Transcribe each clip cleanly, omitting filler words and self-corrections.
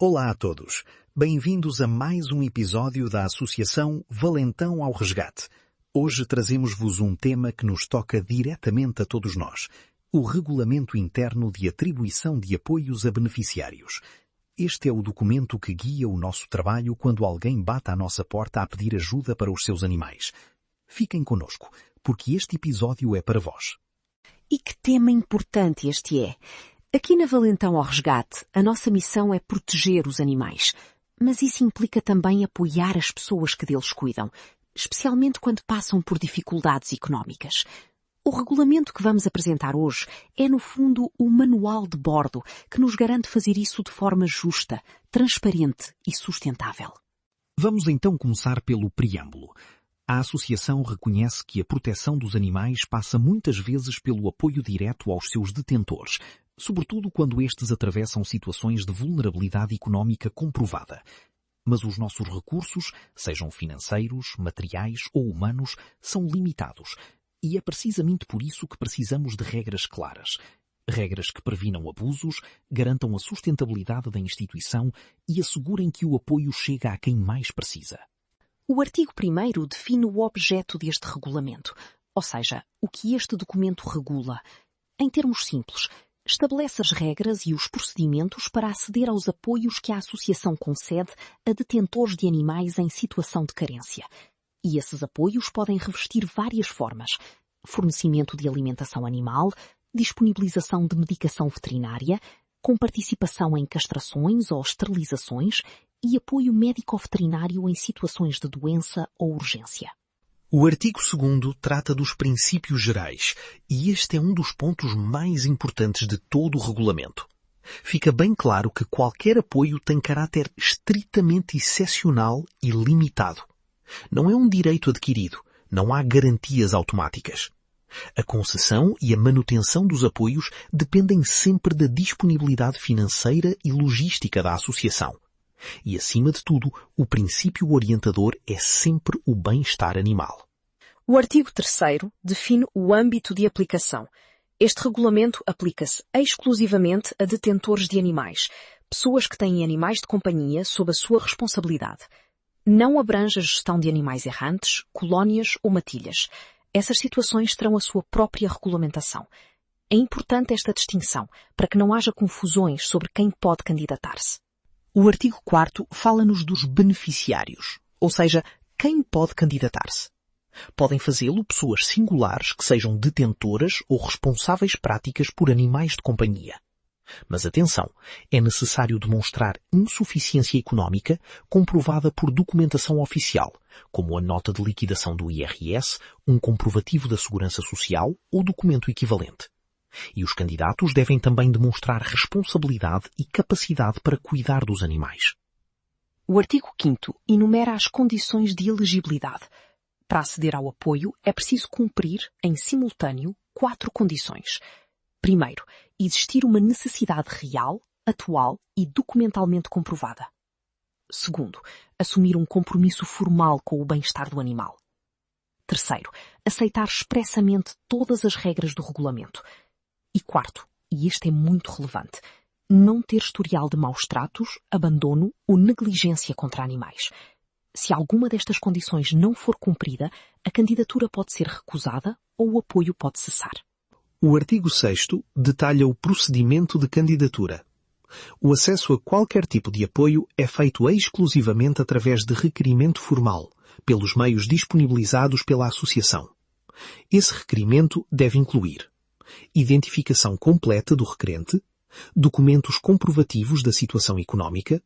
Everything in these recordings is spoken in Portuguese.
Olá a todos. Bem-vindos a mais um episódio da Associação Valentão ao Resgate. Hoje trazemos-vos um tema que nos toca diretamente a todos nós: o Regulamento Interno de Atribuição de Apoios a Beneficiários. Este é o documento que guia o nosso trabalho quando alguém bate à nossa porta a pedir ajuda para os seus animais. Fiquem connosco, porque este episódio é para vós. E que tema importante este é! Aqui na Valentão ao Resgate, a nossa missão é proteger os animais, mas isso implica também apoiar as pessoas que deles cuidam, especialmente quando passam por dificuldades económicas. O regulamento que vamos apresentar hoje é, no fundo, o manual de bordo que nos garante fazer isso de forma justa, transparente e sustentável. Vamos então começar pelo preâmbulo. A Associação reconhece que a proteção dos animais passa muitas vezes pelo apoio direto aos seus detentores, sobretudo quando estes atravessam situações de vulnerabilidade económica comprovada. Mas os nossos recursos, sejam financeiros, materiais ou humanos, são limitados, e é precisamente por isso que precisamos de regras claras. Regras que previnam abusos, garantam a sustentabilidade da instituição e assegurem que o apoio chega a quem mais precisa. O artigo 1º define o objeto deste regulamento, ou seja, o que este documento regula. Em termos simples, estabelece as regras e os procedimentos para aceder aos apoios que a Associação concede a detentores de animais em situação de carência. E esses apoios podem revestir várias formas: fornecimento de alimentação animal, disponibilização de medicação veterinária, com participação em castrações ou esterilizações e apoio médico-veterinário em situações de doença ou urgência. O artigo 2º trata dos princípios gerais, e este é um dos pontos mais importantes de todo o regulamento. Fica bem claro que qualquer apoio tem caráter estritamente excepcional e limitado. Não é um direito adquirido, não há garantias automáticas. A concessão e a manutenção dos apoios dependem sempre da disponibilidade financeira e logística da associação. E, acima de tudo, o princípio orientador é sempre o bem-estar animal. O artigo 3º define o âmbito de aplicação. Este regulamento aplica-se exclusivamente a detentores de animais, pessoas que têm animais de companhia sob a sua responsabilidade. Não abrange a gestão de animais errantes, colónias ou matilhas. Essas situações terão a sua própria regulamentação. É importante esta distinção, para que não haja confusões sobre quem pode candidatar-se. O artigo 4º fala-nos dos beneficiários, ou seja, quem pode candidatar-se. Podem fazê-lo pessoas singulares que sejam detentoras ou responsáveis práticas por animais de companhia. Mas atenção, é necessário demonstrar insuficiência económica comprovada por documentação oficial, como a nota de liquidação do IRS, um comprovativo da Segurança Social ou documento equivalente. E os candidatos devem também demonstrar responsabilidade e capacidade para cuidar dos animais. O artigo 5º enumera as condições de elegibilidade. Para aceder ao apoio, é preciso cumprir, em simultâneo, 4 condições. Primeiro, existir uma necessidade real, atual e documentalmente comprovada. Segundo, assumir um compromisso formal com o bem-estar do animal. Terceiro, aceitar expressamente todas as regras do regulamento. E quarto, e este é muito relevante, não ter historial de maus tratos, abandono ou negligência contra animais. Se alguma destas condições não for cumprida, a candidatura pode ser recusada ou o apoio pode cessar. O artigo 6º detalha o procedimento de candidatura. O acesso a qualquer tipo de apoio é feito exclusivamente através de requerimento formal, pelos meios disponibilizados pela Associação. Esse requerimento deve incluir identificação completa do requerente, documentos comprovativos da situação económica,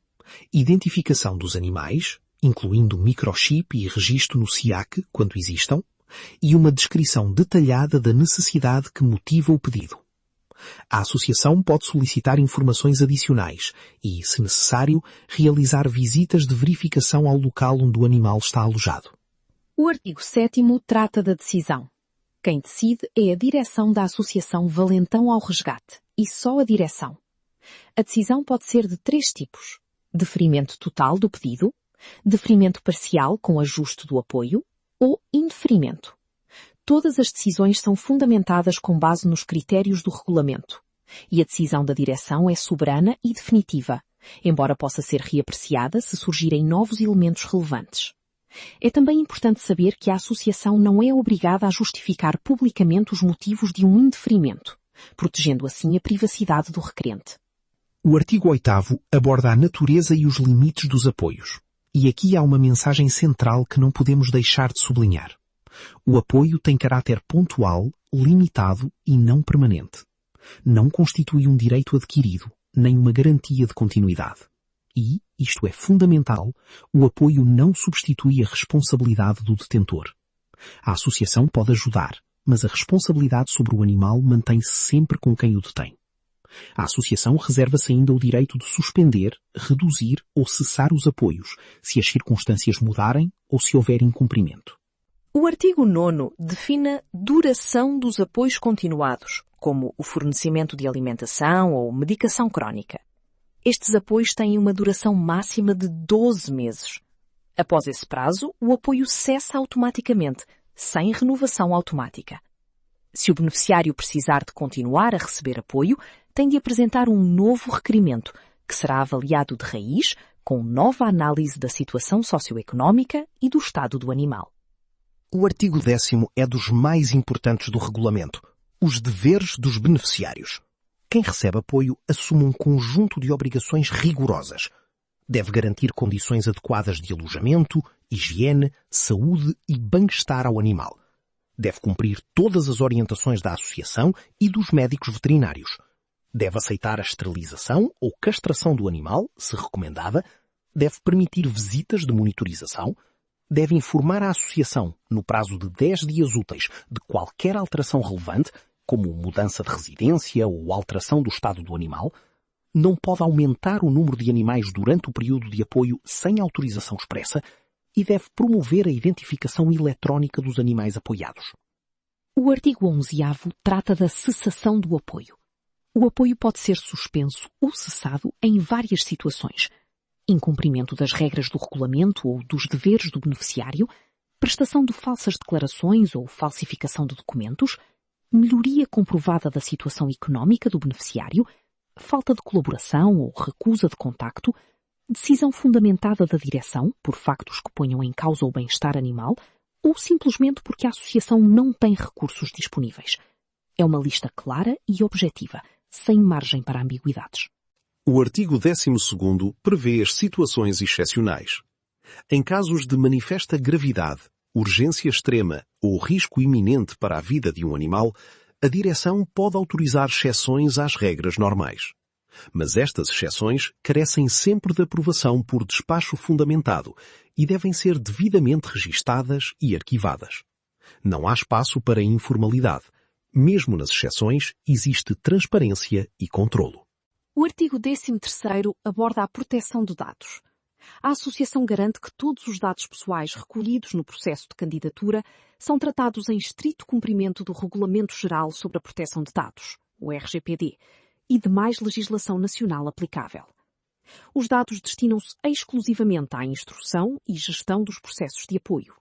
identificação dos animais, incluindo microchip e registro no SIAC, quando existam, e uma descrição detalhada da necessidade que motiva o pedido. A Associação pode solicitar informações adicionais e, se necessário, realizar visitas de verificação ao local onde o animal está alojado. O artigo 7º trata da decisão. Quem decide é a direção da Associação Valentão ao Resgate, e só a direção. A decisão pode ser de 3 tipos: deferimento total do pedido, deferimento parcial com ajuste do apoio ou indeferimento. Todas as decisões são fundamentadas com base nos critérios do regulamento, e a decisão da direção é soberana e definitiva, embora possa ser reapreciada se surgirem novos elementos relevantes. É também importante saber que a associação não é obrigada a justificar publicamente os motivos de um indeferimento, protegendo assim a privacidade do requerente. O artigo 8º aborda a natureza e os limites dos apoios. E aqui há uma mensagem central que não podemos deixar de sublinhar. O apoio tem caráter pontual, limitado e não permanente. Não constitui um direito adquirido, nem uma garantia de continuidade. E, isto é fundamental, o apoio não substitui a responsabilidade do detentor. A associação pode ajudar, mas a responsabilidade sobre o animal mantém-se sempre com quem o detém. A associação reserva-se ainda o direito de suspender, reduzir ou cessar os apoios, se as circunstâncias mudarem ou se houver incumprimento. O artigo 9º define a duração dos apoios continuados, como o fornecimento de alimentação ou medicação crónica. Estes apoios têm uma duração máxima de 12 meses. Após esse prazo, o apoio cessa automaticamente, sem renovação automática. Se o beneficiário precisar de continuar a receber apoio, tem de apresentar um novo requerimento, que será avaliado de raiz, com nova análise da situação socioeconómica e do estado do animal. O artigo 10º é dos mais importantes do regulamento. Os deveres dos beneficiários. Quem recebe apoio assume um conjunto de obrigações rigorosas. Deve garantir condições adequadas de alojamento, higiene, saúde e bem-estar ao animal. Deve cumprir todas as orientações da associação e dos médicos veterinários. Deve aceitar a esterilização ou castração do animal, se recomendada. Deve permitir visitas de monitorização. Deve informar a associação, no prazo de 10 dias úteis, de qualquer alteração relevante, como mudança de residência ou alteração do estado do animal. Não pode aumentar o número de animais durante o período de apoio sem autorização expressa e deve promover a identificação eletrónica dos animais apoiados. O artigo 11º trata da cessação do apoio. O apoio pode ser suspenso ou cessado em várias situações. Incumprimento das regras do regulamento ou dos deveres do beneficiário, prestação de falsas declarações ou falsificação de documentos, melhoria comprovada da situação económica do beneficiário, falta de colaboração ou recusa de contacto, decisão fundamentada da direção por factos que ponham em causa o bem-estar animal ou simplesmente porque a associação não tem recursos disponíveis. É uma lista clara e objetiva, sem margem para ambiguidades. O artigo 12º prevê as situações excepcionais. Em casos de manifesta gravidade, urgência extrema ou risco iminente para a vida de um animal, a direção pode autorizar exceções às regras normais. Mas estas exceções carecem sempre de aprovação por despacho fundamentado e devem ser devidamente registadas e arquivadas. Não há espaço para informalidade. Mesmo nas exceções, existe transparência e controlo. O artigo 13º aborda a proteção de dados. A associação garante que todos os dados pessoais recolhidos no processo de candidatura são tratados em estrito cumprimento do Regulamento Geral sobre a Proteção de Dados, o RGPD, e demais legislação nacional aplicável. Os dados destinam-se exclusivamente à instrução e gestão dos processos de apoio.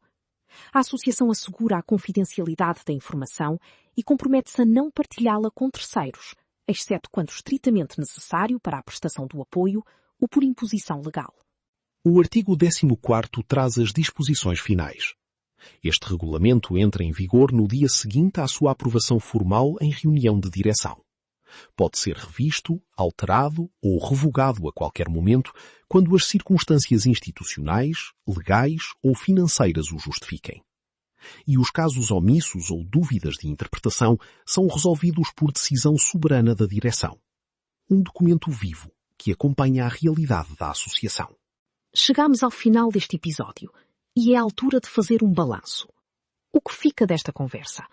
A associação assegura a confidencialidade da informação e compromete-se a não partilhá-la com terceiros, exceto quando estritamente necessário para a prestação do apoio ou por imposição legal. O artigo 14º traz as disposições finais. Este regulamento entra em vigor no dia seguinte à sua aprovação formal em reunião de direção. Pode ser revisto, alterado ou revogado a qualquer momento quando as circunstâncias institucionais, legais ou financeiras o justifiquem. E os casos omissos ou dúvidas de interpretação são resolvidos por decisão soberana da direção. Um documento vivo que acompanha a realidade da associação. Chegamos ao final deste episódio e é a altura de fazer um balanço. O que fica desta conversa?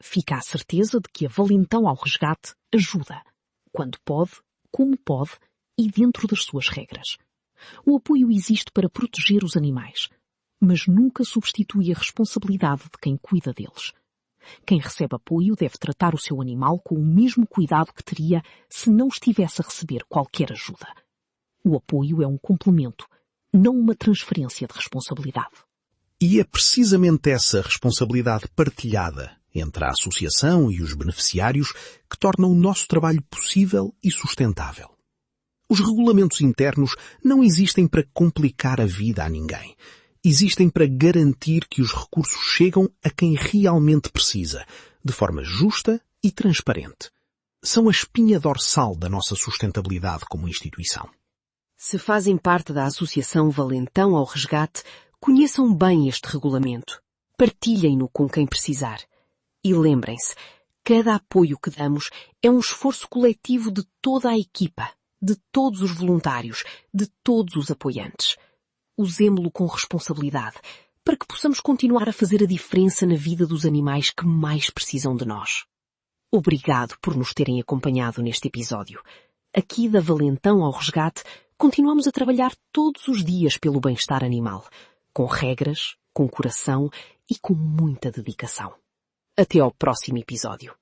Fica a certeza de que a valentão ao resgate ajuda, quando pode, como pode e dentro das suas regras. O apoio existe para proteger os animais, mas nunca substitui a responsabilidade de quem cuida deles. Quem recebe apoio deve tratar o seu animal com o mesmo cuidado que teria se não estivesse a receber qualquer ajuda. O apoio é um complemento, não uma transferência de responsabilidade. E é precisamente essa responsabilidade partilhada entre a associação e os beneficiários que torna o nosso trabalho possível e sustentável. Os regulamentos internos não existem para complicar a vida a ninguém. Existem para garantir que os recursos chegam a quem realmente precisa, de forma justa e transparente. São a espinha dorsal da nossa sustentabilidade como instituição. Se fazem parte da Associação Valentão ao Resgate, conheçam bem este regulamento. Partilhem-no com quem precisar. E lembrem-se, cada apoio que damos é um esforço coletivo de toda a equipa, de todos os voluntários, de todos os apoiantes. Usemo-lo com responsabilidade, para que possamos continuar a fazer a diferença na vida dos animais que mais precisam de nós. Obrigado por nos terem acompanhado neste episódio. Aqui da Valentão ao Resgate, continuamos a trabalhar todos os dias pelo bem-estar animal, com regras, com coração e com muita dedicação. Até ao próximo episódio.